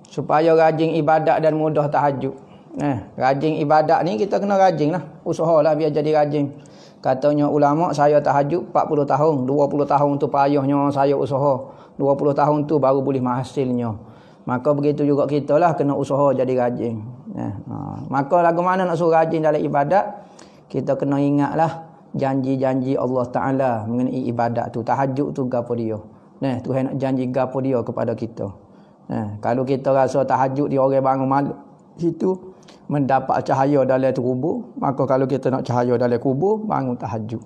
supaya rajin ibadat dan mudah tahajud. Rajin ibadat ni kita kena rajin lah. Usahalah biar jadi rajin. Katanya ulama, saya tahajud 40 tahun. 20 tahun tu payahnya saya usaha. 20 tahun tu baru boleh hasilnya. Maka begitu juga kita lah kena usaha jadi rajin. Maka lagu mana nak suruh rajin dalam ibadat? Kita kena ingatlah janji-janji Allah Ta'ala mengenai ibadat tu. Tahajud tu gapo dia. Tuhan nak janji gapo dia kepada kita. Kalau kita rasa tahajud dia orang bangun malam itu mendapat cahaya dalam kubur, maka kalau kita nak cahaya dalam kubur, bangun tahajud.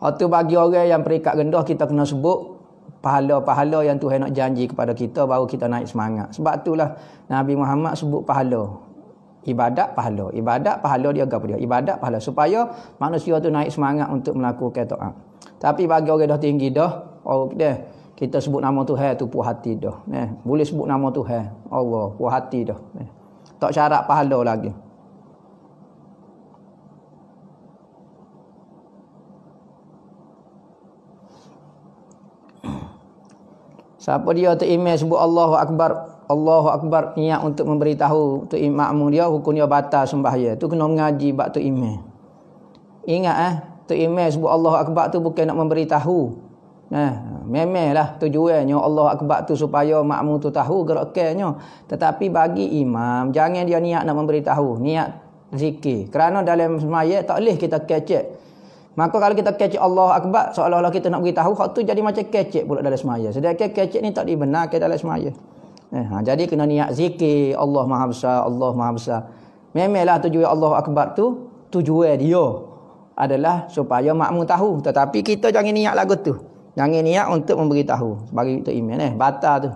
Itu bagi orang yang peringkat rendah, kita kena sebut pahala-pahala yang Tuhan nak janji kepada kita, baru kita naik semangat. Sebab itulah Nabi Muhammad sebut pahala. Ibadat pahala dia apa dia? Ibadat pahala, supaya manusia tu naik semangat untuk melakukan taat. Tapi bagi orang dah tinggi dah, kita sebut nama Tuhan tu puas hati dah. Boleh sebut nama Tuhan Allah, puas hati dah. Tak syarat pahala lagi. Siapa dia tu imam sebut Allahu Akbar, niat untuk memberitahu tu makmum dia hukum dia batal sembahyang. Tu kena mengaji bab tu imam. Ingat tu imam sebut Allahu Akbar tu bukan nak memberitahu. Memanglah tujuannya Allahu Akbar tu supaya makmum tu tahu gerakannya. Tetapi bagi imam, jangan dia niat nak memberitahu, niat zikir. Kerana dalam sembahyang tak boleh kita kecek. Maka kalau kita kecek Allahu Akbar, seolah-olah kita nak beritahu, hak tu jadi macam kecek pula dalam sembahyang. Sedangkan kecek ni tak dibenarkan dalam sembahyang. Jadi kena niat zikir, Allah Maha Besar, Allah Maha Besar. Memanglah tujuan Allahu Akbar tu, tujuan dia adalah supaya makmum tahu. Tetapi kita jangan niat lagu tu. Jangan niat untuk memberitahu. Bagi itu iman batal tu.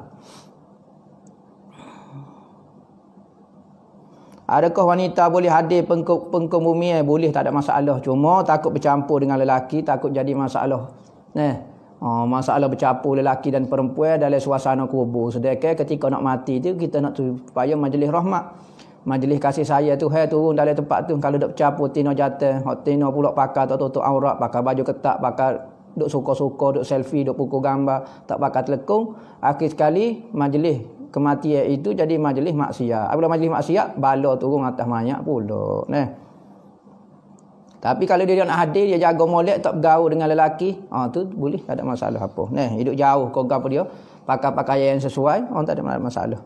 Adakah wanita boleh hadir pengkebumian? Boleh, tak ada masalah. Cuma takut bercampur dengan lelaki, takut jadi masalah. Masalah bercampur lelaki dan perempuan dalam suasana kubur. Sedangkan ketika nak mati tu, kita nak supaya majlis rahmat, majlis kasih sayang Tuhan turun dalam tempat tu. Kalau dak bercampur tino jatuh, tino pula pakai tak tutup aurat, pakai baju ketat, pakai duk suka-suka, duk selfie, duk pukul gambar, tak pakai telekung. Akhir sekali majlis kematian itu jadi majlis maksiat. Apabila majlis maksiat, bala turun atas mayat pula. Tapi kalau dia nak hadir, dia jaga molek, tak bergaul dengan lelaki, tu boleh, tak ada masalah apa. Hidup jauh kau apa dia, pakai pakaian yang sesuai, tak ada masalah.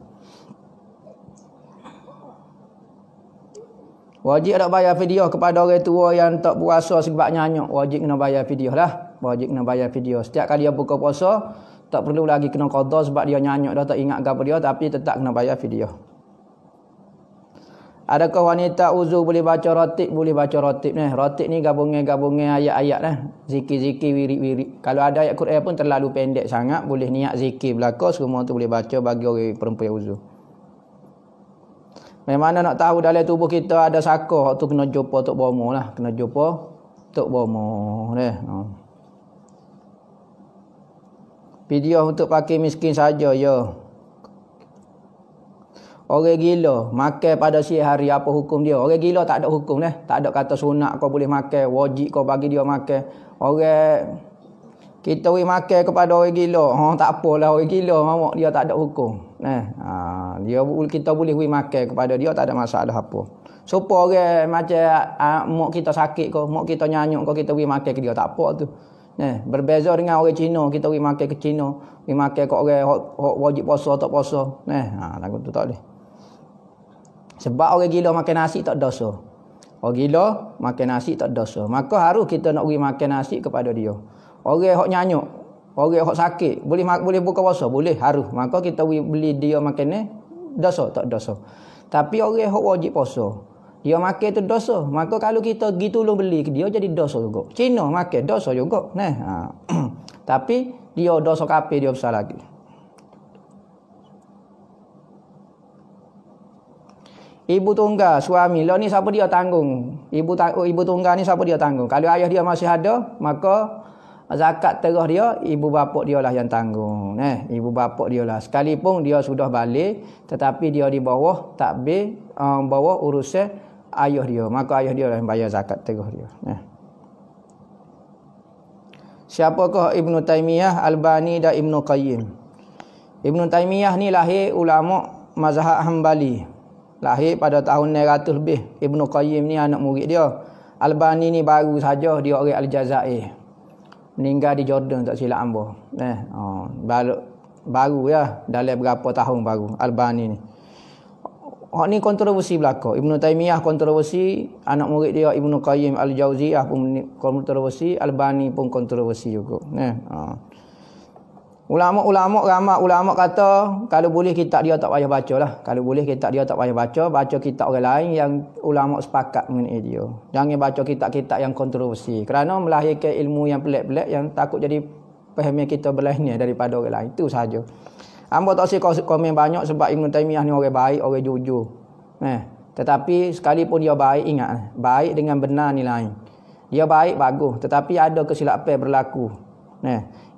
Wajib nak bayar fidyah kepada orang tua yang tak puasa sebab nyanyuk. Wajib kena bayar fidyah lah. Wajib kena bayar fidyah. Setiap kali dia buka puasa, tak perlu lagi kena qada sebab dia nyanyuk dah, tak ingat apa dia, tapi tetap kena bayar fidyah. Adakah wanita uzur boleh baca ratib? Boleh baca ratib. Ratib ni gabungan ayat-ayat zikir-zikir, wirid-wirid. Kalau ada ayat Quran pun terlalu pendek sangat, boleh niat zikir belaka, semua tu boleh baca bagi orang perempuan uzur. Memang nak tahu dalam tubuh kita ada saka, tu kena jumpa Tok Bomo lah. Kena jumpa Tok Bomo. Fidyah untuk pakai miskin saja, ya. Orang gila makan pada siang hari, apa hukum dia? Orang gila tak ada hukum tak ada kata sunat kau boleh makan, wajib kau bagi dia makan. Orang kita makan kepada orang gila, tak apalah, orang gila mamak dia tak ada hukum. Dia kita boleh makan kepada dia, tak ada masalah apa. Supaya orang macam mak kita sakit kau, mak kita nyanyuk kau, kita makan ke dia, tak apa tu. Berbeza dengan orang Cina, kita makan ke Cina, makan ke orang wajib puasa tak puasa. Lagu tu tak boleh. Sebab orang gila makan nasi tak dosa. Orang gila makan nasi tak dosa. Maka harus kita nak makan nasi kepada dia. Orang hok nyanyuk, orang hok sakit, boleh buka puasa, boleh, harus. Maka kita beli dia makan ni, dosa tak dosa. Tapi orang hok wajib puasa, dia makan tu dosa. Maka kalau kita pergi tolong beli ke dia, jadi dosa juga. Cina makan dosa juga. Tapi dia dosa kafir, dia besar lagi. Ibu tunggal, suami lah ni siapa dia tanggung? Ibu tunggal ni siapa dia tanggung? Kalau ayah dia masih ada, maka zakat terah dia, ibu bapa dia lah yang tanggung. Ibu bapa dia lah. Sekalipun dia sudah balik, tetapi dia di bawah takbir, bawah urusan ayah dia. Maka ayah dia lah yang bayar zakat terah dia. Siapakah Ibnu Taimiyah, Albani dan Ibnu Qayyim? Ibnu Taimiyah ni lahir ulama mazhab Hambali. Lahir pada tahun 900 lebih. Ibnu Qayyim ni anak murid dia. Albani ni baru saja dia orang Aljazair. Meninggal di Jordan tak silap hamba. Baru ya, dalam berapa tahun baru Albani ni. Hak ni kontroversi belaka. Ibnu Taimiyah kontroversi, anak murid dia Ibnu Qayyim Al-Jauziyah pun kontroversi, Albani pun kontroversi juga. Ulama-ulama ramai ulama kata kalau boleh kitab dia tak payah bacalah. Kalau boleh kitab dia tak payah baca kitab orang lain yang ulama sepakat mengenai dia. Jangan baca kitab-kitab yang kontroversi kerana melahirkan ilmu yang pelik-pelik yang takut jadi pahaman kita berlainnya daripada orang lain. Itu sahaja. Hamba tak usah komen banyak sebab Ibnu Taimiyah ni orang baik, orang jujur. Tetapi sekalipun dia baik, ingat, baik dengan benar ni lain. Dia baik bagus, tetapi ada kesilapan berlaku.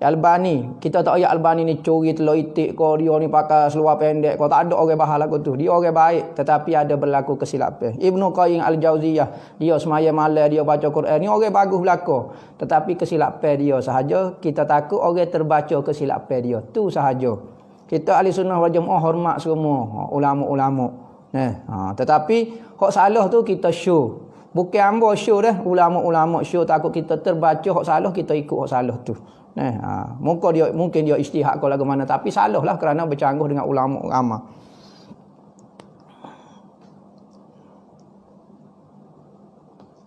Albani, kita tak payah Albani ni curi telur itik kau, dia ni pakai seluar pendek kau, tak ada orang bahas lagu tu. Dia orang baik tetapi ada berlaku kesilapan. Ibnu Qayyim Al-Jauziyah, dia semaya malam dia baca Quran, ni orang bagus belaka. Tetapi kesilapan dia sahaja, kita takut orang terbaca kesilapan dia. Tu sahaja. Kita ahli sunnah wal jamaah hormat semua ulama-ulama. Tetapi hak salah tu kita show. Bukan hamba show dah, ulama-ulama show takut kita terbaca hak salah, kita ikut hak salah tu. Mungkin dia ijtihad kau lagu mana, tapi salah lah kerana bercanggah dengan ulama ramai.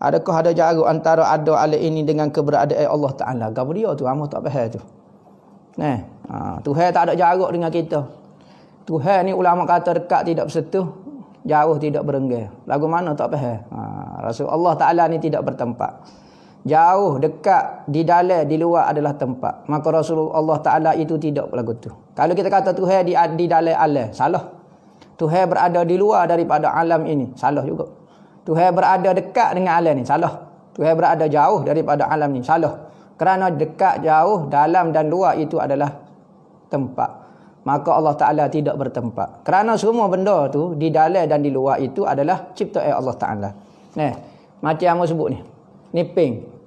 Adakah ada jarak antara ada alat ini dengan keberadaan Allah Ta'ala? Gapo dia tu? Hamba tak faham tu. Tuhan tak ada jarak dengan kita. Tuhan ni ulama kata dekat tidak bersentuh, jauh tidak berenggan. Lagu mana tak faham. Rasul Allah Ta'ala ni tidak bertempat. Jauh, dekat, di dalam, di luar adalah tempat. Maka Rasulullah Ta'ala itu tidak lagu tu. Kalau kita kata Tuhan di dalam alam, salah. Tuhan berada di luar daripada alam ini, salah juga. Tuhan berada dekat dengan alam ni, salah. Tuhan berada jauh daripada alam ni, salah. Kerana dekat, jauh, dalam dan luar itu adalah tempat. Maka Allah Ta'ala tidak bertempat. Kerana semua benda tu di dalam dan di luar itu adalah ciptaan Allah Ta'ala. Macam yang saya sebut ni. Ni ping.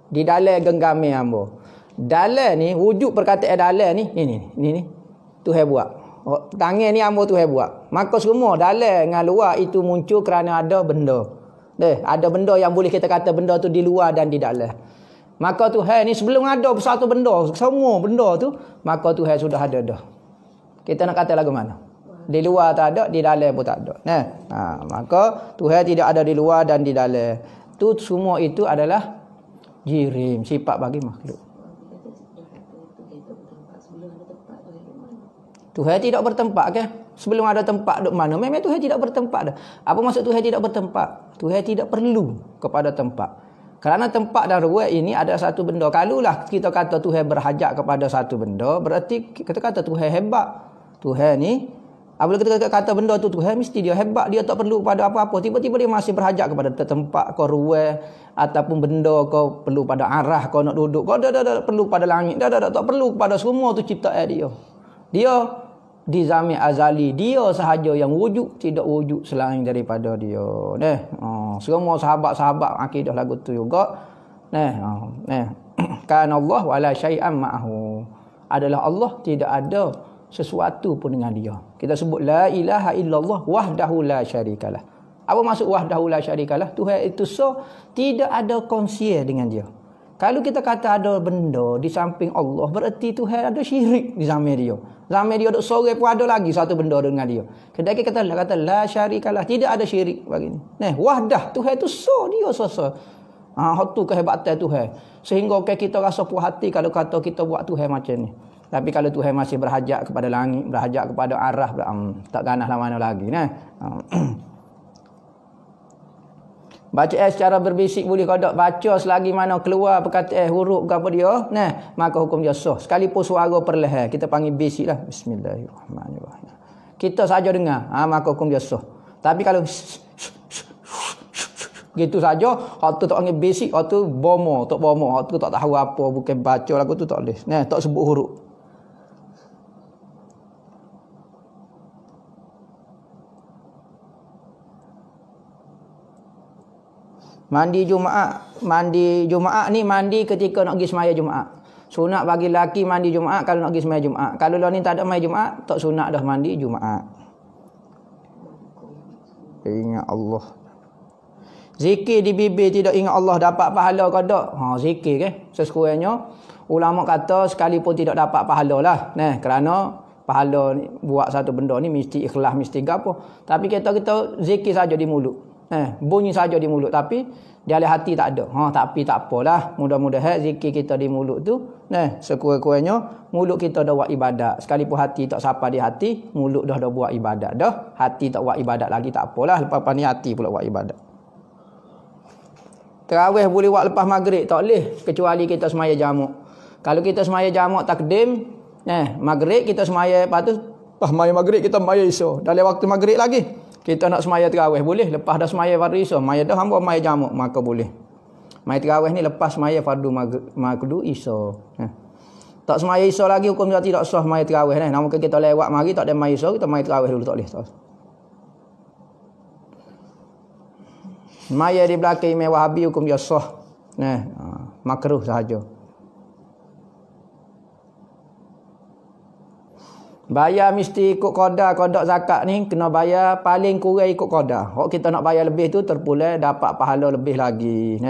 Di dalam genggam hamba. Dalam ni, wujud perkataan dalam ni, ni. Tuhan buat. Tangan ni hamba Tuhan buat. Maka semua dalam dengan luar itu muncul kerana ada benda. Ada benda yang boleh kita kata benda tu di luar dan di dalam. Maka Tuhan ni sebelum ada satu benda, semua benda tu, maka Tuhan sudah ada dah. Kita nak kata lagu mana? Di luar tak ada, di dalam pun tak ada. Maka Tuhan tidak ada di luar dan di dalam. Tu semua itu adalah jirim, sifat bagi makhluk. Tuhan tidak bertempat ke? Sebelum ada tempat duk mana? Memang Tuhan tidak bertempat dah. Apa maksud Tuhan tidak bertempat? Tuhan tidak perlu kepada tempat. Kerana tempat dan ruang ini ada satu benda. Kalulah kita kata Tuhan berhajat kepada satu benda, berarti kita kata Tuhan hebat. Tuhan ni, apabila kita kata benda tu Tuhan, mesti dia hebat. Dia tak perlu pada apa-apa. Tiba-tiba dia masih berhajat kepada tempat kau, ruang ataupun benda kau perlu pada arah kau nak duduk. Kau dah perlu pada langit. Dah tak perlu pada semua tu ciptaan dia. Dia di zaman azali, dia sahaja yang wujud, tidak wujud selain daripada dia. Semua sahabat-sahabat akidah lagu tu juga. Kana Allah wala syai'an ma'ahu. Adalah Allah, tidak ada sesuatu pun dengan dia. Kita sebut la ilaha illallah wahdahu la syarikalah. Apa maksud wahdahu la syarikalah? Tuhan itu tidak ada kongsi dengan dia. Kalau kita kata ada benda di samping Allah, berarti Tuhan ada syirik di zaman dia. Zaman dia ada seorang pun ada lagi satu benda dengan dia. Kedai kita kata la syarikalah, tidak ada syirik bagi ni. Wahdah, Tuhan itu dia sasa. Tu kehebatan Tuhan. Sehingga kita rasa puas hati kalau kata kita buat Tuhan macam ni. Tapi kalau Tuhan masih berhajat kepada langit, berhajat kepada arah, tak ganahlah mana lagi. Baca secara berbisik boleh, kau tak baca selagi mana keluar perkataan huruf ke apa dia, maka hukum dia sah. Sekalipun suara perlahan, kita panggil bisik lah. Bismillahirrahmanirrahim. Kita saja dengar, maka hukum dia sah. Tapi kalau gitu saja, hak tu tak panggil bisik, hak tu bomo, hak tu tak tahu apa, bukan baca lagu tu tak boleh. Tak sebut huruf. Mandi Jumaat ni mandi ketika nak pergi semaya Jumaat. Sunat bagi lelaki mandi Jumaat kalau nak pergi sembahyang Jumaat. Kalau lah ni tak ada sembahyang Jumaat, tak sunat dah mandi Jumaat. Ingat Allah. Zikir di bibir tidak ingat Allah dapat pahala ke tak? Zikir ke? Sekurang-kurangnya ulama kata sekalipun tidak dapat pahala lah. Kerana pahala ni, buat satu benda ni mesti ikhlas, mesti gapo. Tapi kita zikir saja di mulut. Bunyi saja di mulut tapi di dalam hati tak ada. Tapi tak apalah. Mudah-mudahan zikir kita di mulut tu sekurang-kurangnya mulut kita dah buat ibadat. Sekalipun hati tak sapa di hati, mulut dah buat ibadat dah. Hati tak buat ibadat lagi tak apalah. Lepas ni hati pula buat ibadat. Tarawih boleh buat lepas maghrib, tak boleh kecuali kita semaya jamak. Kalau kita semaya jamak takdim, maghrib kita semaya, lepas tu semaya maghrib kita semaya isya. Dalam waktu maghrib lagi kita nak semaya tarawih boleh. Lepas dah semaya fardu isya, semaya dah hamba semaya jamak maka boleh. Semaya tarawih ni lepas semaya fardu maghrib isya. Tak semaya isya lagi hukum dia tidak sah semaya tarawih ni. Namun kita lewat mari tak ada semaya isya, kita semaya tarawih dulu tak boleh. Maya di belakang Imam Wahabi hukum dia sah. Makruh sahaja. Bayar mesti ikut qada zakat ni kena bayar paling kurang ikut qada. Hok kita nak bayar lebih tu terpulang dapat pahala lebih lagi.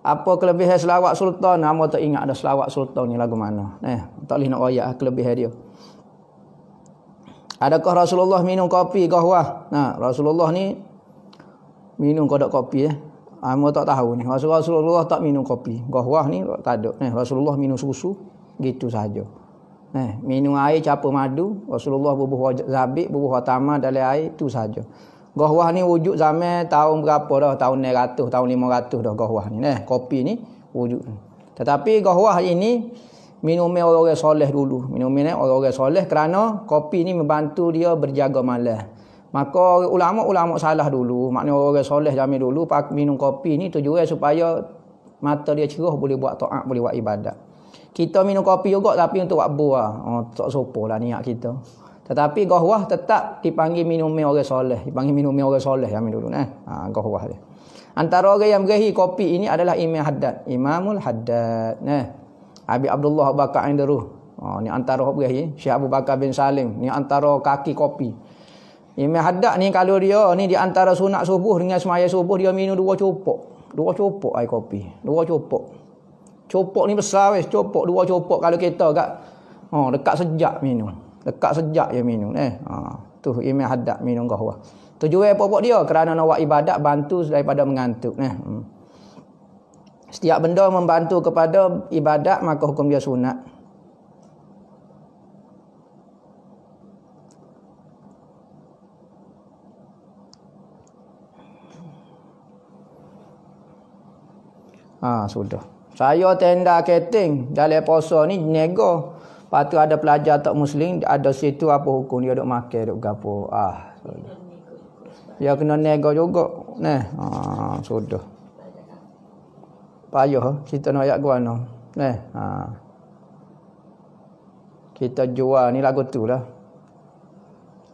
Apa kelebihan selawat sultan? Hamba tak ingat ada selawat sultan ni lagu mana. Tak boleh nak royak kelebihan dia. Adakah Rasulullah minum kopi qahwah? Rasulullah ni minum kodok kopi Hamba tak tahu ni. Rasulullah tak minum kopi. Qahwah ni tak ada. Rasulullah minum susu gitu saja. Minum air campur madu. Rasulullah bubuh zabib, bubuh tamar dalam air tu saja. Qahwah ni wujud zaman tahun berapa dah? Tahun 900, tahun 500 dah qahwah ni. Kopi ni wujud. Tetapi qahwah ini minumnya orang-orang soleh dulu. Minumnya orang-orang soleh kerana kopi ni membantu dia berjaga malam. Maka ulama-ulama salah dulu. Maknanya orang soleh zaman dulu minum kopi ni tujuan supaya mata dia cerah, boleh buat taat, boleh buat ibadat. Kita minum kopi juga tapi untuk buat buah. Tak sopolah niat kita. Tetapi qahwah tetap dipanggil minumnya orang soleh. Dipanggil minumnya orang soleh zaman dulu. Qahwah dia. Antara orang yang berahi kopi ini adalah Imam Haddad. Imamul Haddad. Abi Abdullah Abu Bakar Aindaruh. Ni antara orang berahi. Syekh Abu Bakar bin Salim. Ni antara kaki kopi. Imam Haddad ni kalau dia ni di antara sunat subuh dengan semaya subuh dia minum 2 cupok. 2 cupok air kopi. 2 cupok. Cupok ni besar weh, cupok 2 cupok kalau kita kat dekat sejak minum. Dekat sejak dia minum tu Imam Haddad minum qahwah. Tujuan pokok dia kerana nak buat ibadat bantu daripada mengantuk Setiap benda membantu kepada ibadat maka hukum dia sunat. Sudah. Saya tenda keting dalam puasa ni nego. Lepas tu ada pelajar tak muslim, ada situ apa hukum dia duk makan duk gapo. Dia kena nego juga. Sudah. Payah kita nak ayat gua no. Kita jual ni lagu tu lah.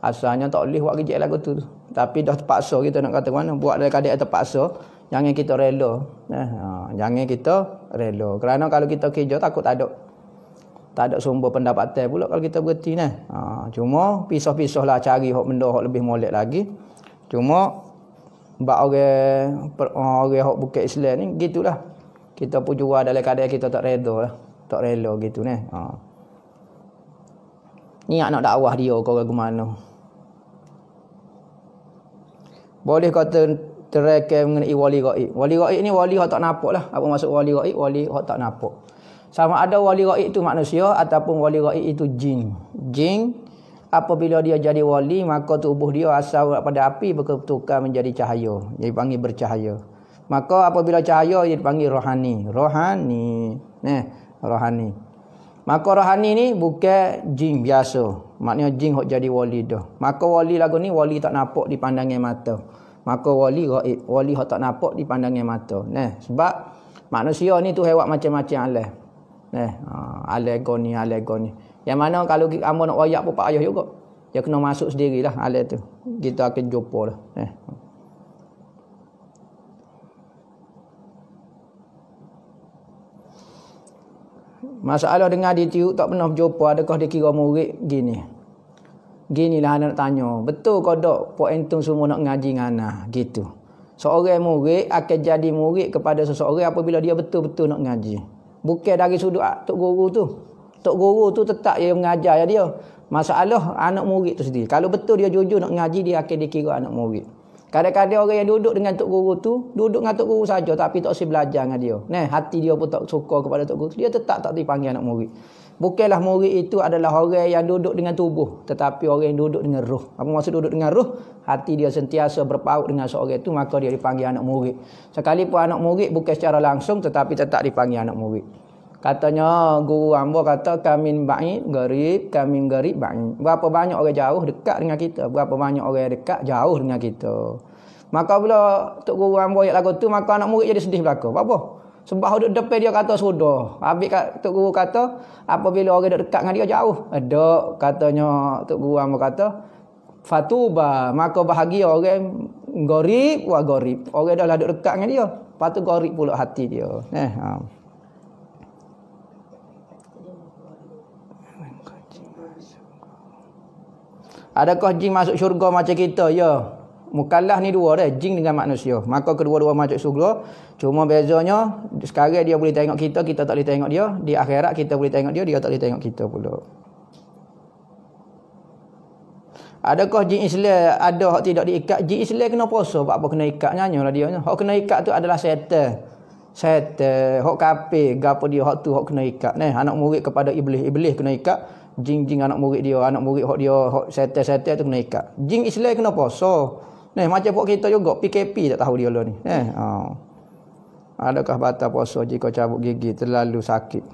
Asalnya tak boleh buat kerja lagu tu. Tapi dah terpaksa kita nak kata mana buat dari kadang terpaksa. Jangan kita rela. Jangan kita rela. Kerana kalau kita kerja takut tak ada sumber pendapatan pula kalau kita berhenti cuma pisah-pisah lah cari benda hak lebih molek lagi. Cuma bab orang hak bukan Islam ni gitulah. Kita pun jual dalam keadaan kita tak reda lah. Tak rela gitu Niat nak dakwah dia kau ke mana. Boleh kata terangkan mengenai wali gaib. Wali gaib ni wali hak tak nampak lah. Apa maksud wali gaib? Wali hak tak nampak. Sama ada wali gaib itu manusia ataupun wali gaib itu jin. Jin apabila dia jadi wali maka tubuh dia asal pada api bertukar menjadi cahaya. Dia dipanggil bercahaya. Maka apabila cahaya dia dipanggil rohani. Rohani. Rohani. Maka rohani ni bukan jin biasa. Maknanya jin hak jadi wali dah. Maka wali lagu ni wali tak nampak di pandangan mata. Maka wali gaib, wali hak tak nampak di pandangan mata. Sebab manusia ni tu hewat macam-macam alam. Alegoni. Yang mana kalau hamba nak wayak pun pak ayah juga. Dia kena masuk sendirilah alam tu. Kita akan jumpa lah. Masalah dengar di tiup tak pernah berjumpa, adakah dia kira murid gini. Ginilah anak nak tanya. Betul ke tak Pok Entung semua nak ngaji dengan anak? Gitu. Seorang murid akan jadi murid kepada seseorang apabila dia betul-betul nak ngaji. Bukan dari sudut tok guru tu. Tok guru tu tetap dia mengajar dia. Masalah anak murid tu sendiri. Kalau betul dia jujur nak ngaji, dia akan dikira anak murid. Kadang-kadang orang yang duduk dengan tok guru tu, duduk dengan tok guru saja tapi tak usah belajar dengan dia. Nah, hati dia pun tak suka kepada tok guru. Dia tetap tak dipanggil anak murid. Bukanlah murid itu adalah orang yang duduk dengan tubuh, tetapi orang yang duduk dengan roh. Apa maksud duduk dengan roh? Hati dia sentiasa berpaut dengan seorang itu, maka dia dipanggil anak murid. Sekalipun anak murid bukan secara langsung, tetapi tetap dipanggil anak murid. Katanya guru hamba kata kamin ba'id garib, kamin garib ba'id. Berapa banyak orang jauh dekat dengan kita, berapa banyak orang dekat jauh dengan kita. Maka bila tok guru hamba ayat lagu tu, maka anak murid jadi sedih belaka. Apa? Sebab duduk depan dia kata sudah. Habis tok guru kata apabila orang dekat dengan dia jauh. Ada katanya tok guru hamba kata fatuba, maka bahagia orang garib wa garib. Orang dah duduk dekat dengan dia, lepas tu garib pula hati dia. Adakah jin masuk syurga macam kita? Ya. Mukallaf ni dua dah, jin dengan manusia. Maka kedua-dua masuk syurga. Cuma bezanya sekarang dia boleh tengok kita, kita tak boleh tengok dia. Di akhirat kita boleh tengok dia, dia tak boleh tengok kita pula. Adakah jin Islam ada hak tidak diikat? Jin Islam kena puasa, apa kena ikat nyanyalah dia. Hak kena ikat tu adalah syaitan. Syaitan, hak kafir, gapo dia hak tu hak kena ikat. Anak murid kepada iblis kena ikat. Jin anak murid dia, anak murid hak dia, hak setan-setan tu kena ikat. Jin Islam kena puasa. Macam pok kita juga PKP tak tahu dia lah ni. Adakah batal puasa jika cabut gigi terlalu sakit?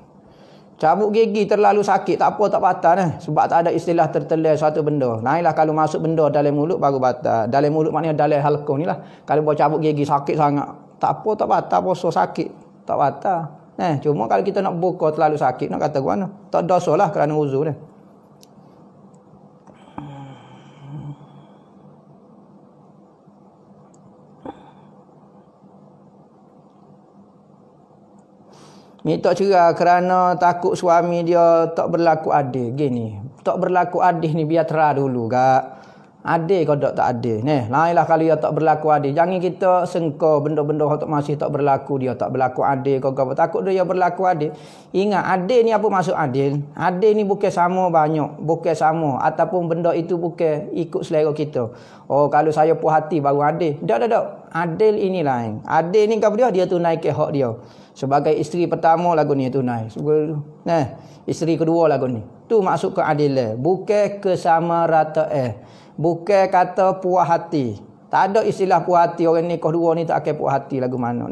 Cabut gigi terlalu sakit tak apa, tak batal sebab tak ada istilah tertelan satu benda. Lainlah kalau masuk benda dalam mulut baru batal. Dalam mulut maknanya dalam halqum ni lah. Kalau buat cabut gigi sakit sangat, tak apa, tak batal puasa sakit. Tak batal. Cuma kalau kita nak buka terlalu sakit, nak kata mana? Tak dosa lah kerana uzur dia. Minta cerai kerana takut suami dia tak berlaku adil. Gini, tak berlaku adil ni biar terah dulu kak. Adil kau tak adil. Lainlah kalau dia tak berlaku adil. Jangan kita sengkau benda-benda yang masih tak berlaku, dia tak berlaku adil. Kau takut dia berlaku adil. Ingat adil ni apa maksud adil? Adil ni bukan sama banyak, bukan sama ataupun benda itu bukan ikut selera kita. Oh kalau saya puas hati baru adil. Tak. Adil ini lain. Adil ni kau dia tunaikan hak dia. Sebagai isteri pertama lagu ni tunai. Isteri kedua lagu ni. Tu maksud keadilan, bukan kesamarataan. Bukan kata puas hati. Tak ada istilah puas hati. Orang nikah dua ni tak akan puas hati lagu mana.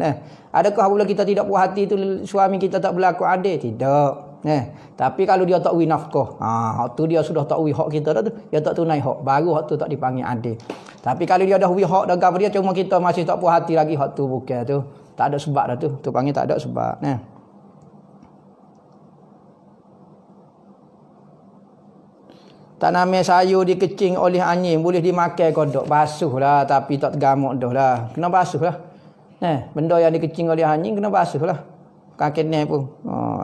Adakah bila kita tidak puas hati tu suami kita tak berlaku adil? Tidak. Tapi kalau dia tak wi nafkah, hak tu dia sudah tak wi hak kita dah tu. Dia tak tunai hak, baru hak tu tak dipanggil adil. Tapi kalau dia dah wi hak dah gapo dia, cuma kita masih tak puas hati lagi, hak tu bukan tu. Tak ada sebab dah tu. Tu panggil tak ada sebab. Tanaman sayur dikecing oleh angin boleh dimakan kodok. Basuh lah tapi tak tergamuk dah lah. Kena basuh lah. Benda yang dikecing oleh angin kena basuh lah. Bukan kena pun.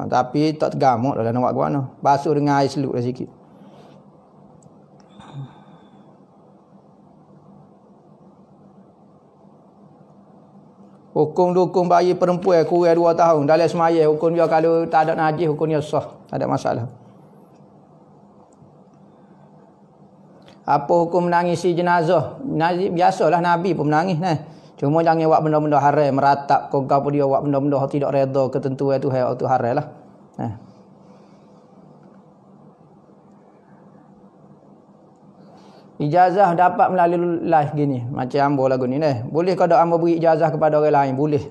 Tapi tak tergamuk dah nak buat ke mana. Basuh dengan air seluk dah sikit. Hukum dukung bayi perempuan kurang 2 tahun dalam semayang. Hukum dia kalau tak ada najis, hukum dia sah. Tak ada masalah. Apa hukum menangisi jenazah? Biasalah Nabi pun menangis. Cuma jangan buat benda-benda haram, meratap kau apa dia buat benda-benda tidak redha ketentuan tu haram lah. Ijazah dapat melalui live gini. Macam hamba lagu ni. Boleh kau dak hamba beri ijazah kepada orang lain? Boleh.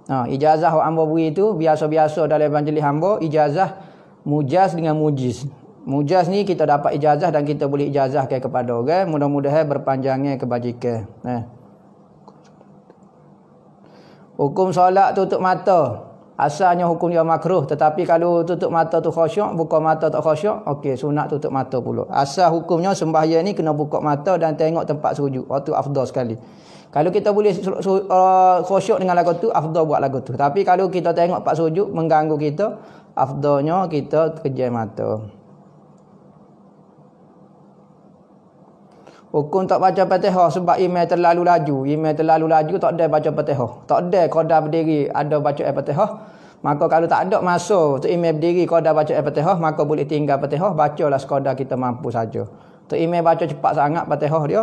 Ijazah yang hamba beri itu biasa-biasa dalam majlis hamba, ijazah mujaz dengan mujiz. Mujaz ni kita dapat ijazah dan kita boleh ijazahkan kepada orang. Mudah-mudahan berpanjangnya kebajikan. Hukum solat tutup mata. Asalnya hukum dia makruh. Tetapi kalau tutup mata tu khusyuk, buka mata tak khusyuk, okey, sunat tutup mata pula. Asal hukumnya sembahyang ni kena buka mata dan tengok tempat sujud. Itu afdal sekali. Kalau kita boleh khusyuk dengan lagu tu, afdal buat lagu tu. Tapi kalau kita tengok tempat sujud mengganggu kita, afdalnya kita kejam mata. Hukum tak baca Fatihah sebab imam terlalu laju. Imam terlalu laju tak ada baca Fatihah. Tak ada qada berdiri ada baca Fatihah. Maka kalau tak ada masa tu imam berdiri qada baca Fatihah, maka boleh tinggal Fatihah, bacalah sekadar kita mampu saja. Tu imam baca cepat sangat Fatihah dia,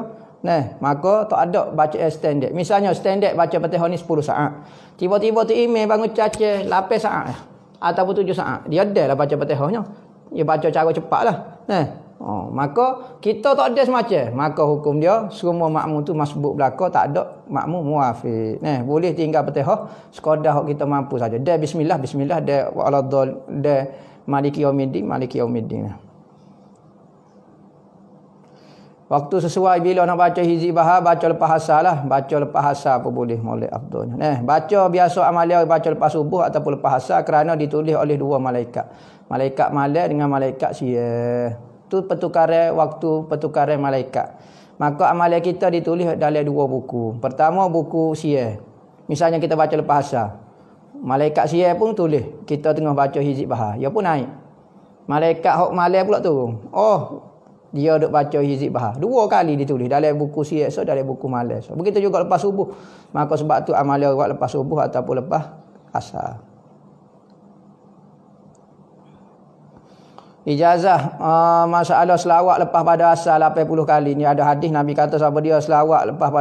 maka tak ada baca standard. Misalnya standard baca Fatihah ni 10 saat. Tiba-tiba tu imam bangun caca 8 saat ataupun 7 saat. Dia adalah baca Fatihahnya. Dia baca cara cepatlah. Maka kita tak ada semacam. Maka hukum dia semua makmum tu masbuk belaka, tak ada makmum muafiq. Boleh tinggal Fatihah sekadar kita mampu saja. Dah bismillah dah waladhdall dah maliki yaumiddin. Waktu sesuai bila nak baca hizib bahar, baca lepas asar lah. Baca lepas asar pun boleh molek afdalnya. Baca biasa amalia baca lepas subuh ataupun lepas asar kerana ditulis oleh 2 malaikat. Malaikat malam dengan malaikat siang. Tu pertukaran waktu, pertukaran malaikat. Maka amalan kita ditulis dalam 2 buku. Pertama buku siang. Misalnya kita baca lepas asar. Malaikat siang pun tulis. Kita tengah baca hizib bahar. Dia pun naik. Malaikat hok malam pula tu. Dia duk baca hizib bahar. 2 kali ditulis dalam buku siang so dalam buku malam. So, begitu juga lepas subuh. Maka sebab tu amalan buat lepas subuh ataupun lepas asar. Ijazah masalah selawat lepas pada asar 80 kali. Ni ada hadis Nabi kata siapa dia selawat lepas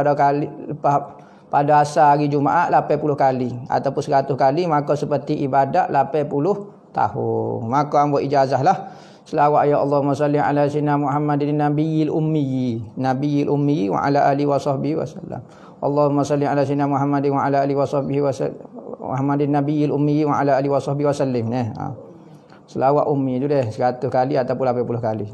pada asar hari Jumaat 80 kali ataupun 100 kali, maka seperti ibadat 80 tahun. Maka ambil ijazah lah. Selawat ya Allahumma salli ala sayyidina Muhammadin nabiyil ummi wa ala alihi wa sahbihi wasallam. Allahumma salli ala sayyidina Muhammadin wa ala alihi wa sahbihi wasallam. Muhammadin nabiyil ummi wa ala alihi wa sahbihi wasallam. Selawat ummi tu 100 kali ataupun 80 kali.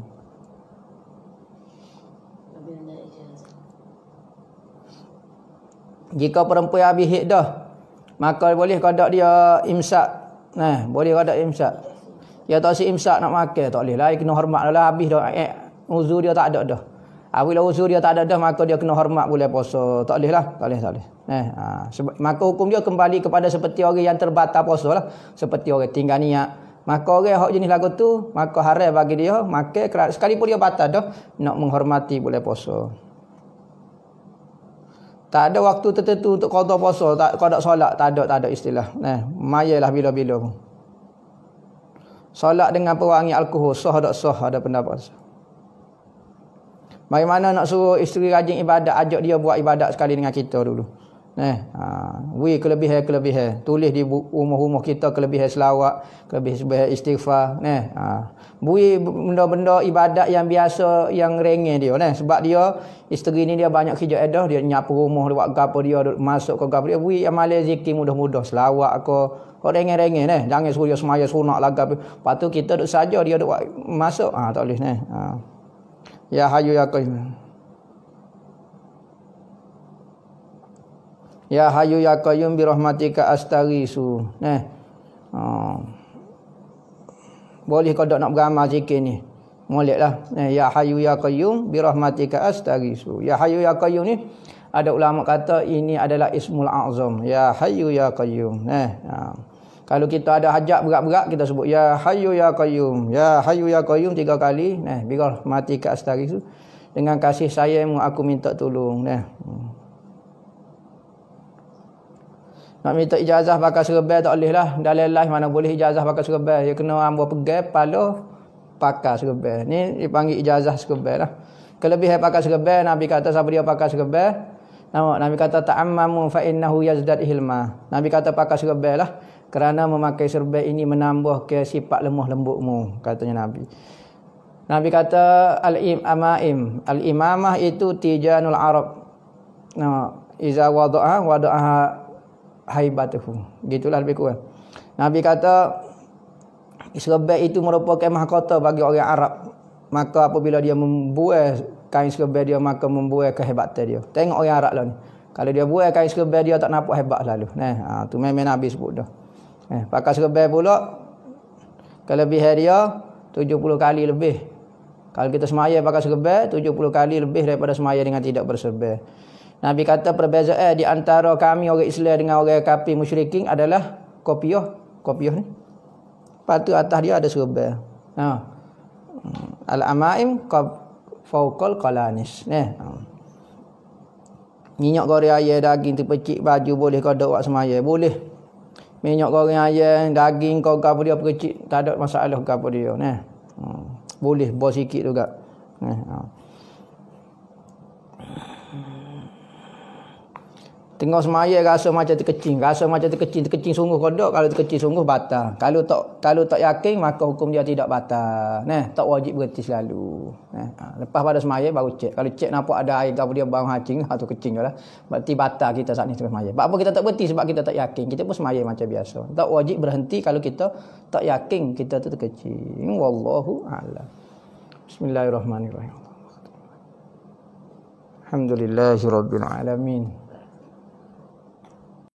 Jika perempuan habis haid dah, maka boleh qada dia imsak. Boleh qada imsak. Dia tak si imsak nak makan, tak boleh lah. Dia kena hormat lah habis dah. Uzur dia tak ada dah. Apabila uzur dia tak ada dah, maka dia kena hormat boleh puasa. Tak boleh lah. Tak boleh. Maka hukum dia kembali kepada seperti orang yang terbatal puasa lah. Seperti orang tinggal niat. Maka orang hak jenis lagu tu, maka haram bagi dia makan sekalipun dia batal dah, nak menghormati boleh puasa. Tak ada waktu tertentu untuk qada puasa, tak qada solat, tak ada istilah. Mayalah bila-bila pun. Solat dengan pewangi alkohol sah tak sah, ada pendapat. Bagaimana nak suruh isteri rajin ibadat, ajak dia buat ibadat sekali dengan kita dulu. Kelebihan tulis di rumah-rumah kita kelebihan selawat, kelebihan istighfar. Bui benda-benda ibadat yang biasa yang ringan dia sebab dia isteri ni dia banyak kerja edah, dia nyapu rumah, dia buat gapo, dia masuk ke gapo dia. Bui amalan zikir mudah-mudah, selawat kau ringan-ringan jangan suruh dia semaya sunat lagap. Lepas tu kita duk saja dia duk masuk tak boleh Ya Hayyu ya Qayyum. Ya Hayyu ya Qayyum bi rahmatika astaghiitsu. Boleh kau nak beramal zikir ni. Moleklah. Ya Hayyu ya Qayyum bi rahmatika astaghiitsu. Ya Hayyu ya Qayyum ni ada ulama kata ini adalah ismul azam. Ya Hayyu ya Qayyum. Kalau kita ada hajat berat-berat kita sebut ya Hayyu ya Qayyum. Ya Hayyu ya Qayyum 3 kali. Bi rahmatika astaghiitsu. Dengan kasih sayangmu aku minta tolong. Nak minta ijazah pakai serban tak boleh lah. Dalam live mana boleh ijazah pakai serban. Dia kena ambil pegang kepala pakai serban. Ni dipanggil ijazah serban lah. Kelebihan pakai serban, Nabi kata siapa dia pakai serban, Nabi kata ta'ammamu fa innahu yazdad hilma. Nabi kata pakai serban lah. Kerana memakai serban ini menambah ke sifat lemah lembutmu, katanya Nabi. Nabi kata al-imamah itu tijanul arab. Iza wada'a haibatuhu. Gitulah lebih kurang. Nabi kata serban itu merupakan mahkota bagi orang Arab. Maka apabila dia membuai kain serban dia, maka membuai kehebatan dia. Tengok orang Arab lah ni. Kalau dia buai kain serban dia tak nampak hebat lalu. Tu memang Nabi sebut dah. Pakai serban pula kelebihan dia 70 kali lebih. Kalau kita semaya pakai serban 70 kali lebih daripada semaya dengan tidak berserban. Nabi kata perbezaan di antara kami orang Islam dengan orang kafir musyrikin adalah kopiah ni. Lepas tu atas dia ada serba. Ha. Al-amaim fauqal qalanis. Minyak goreng ayam, daging terpecik baju boleh kau dok buat semaya? Boleh. Minyak goreng ayam, daging kau gapo dia percik, tak ada masalah gapo dia. Boleh bos sikit juga. Tengok semaya rasa macam terkecing sungguh kodok. Kalau terkecing sungguh batal. Kalau tak yakin maka hukum dia tidak batal. Tak wajib berhenti selalu. Lepas pada semaya baru cek. Kalau cek nampak ada air gapo dia bau hacing atau kecing lah. Berarti batal kita saat ni semaya. Sebab apa kita tak berhenti? Sebab kita tak yakin. Kita pun semaya macam biasa. Tak wajib berhenti kalau kita tak yakin kita tu terkecing. Wallahu a'lam. Bismillahirrahmanirrahim. Alhamdulillahirabbil alamin.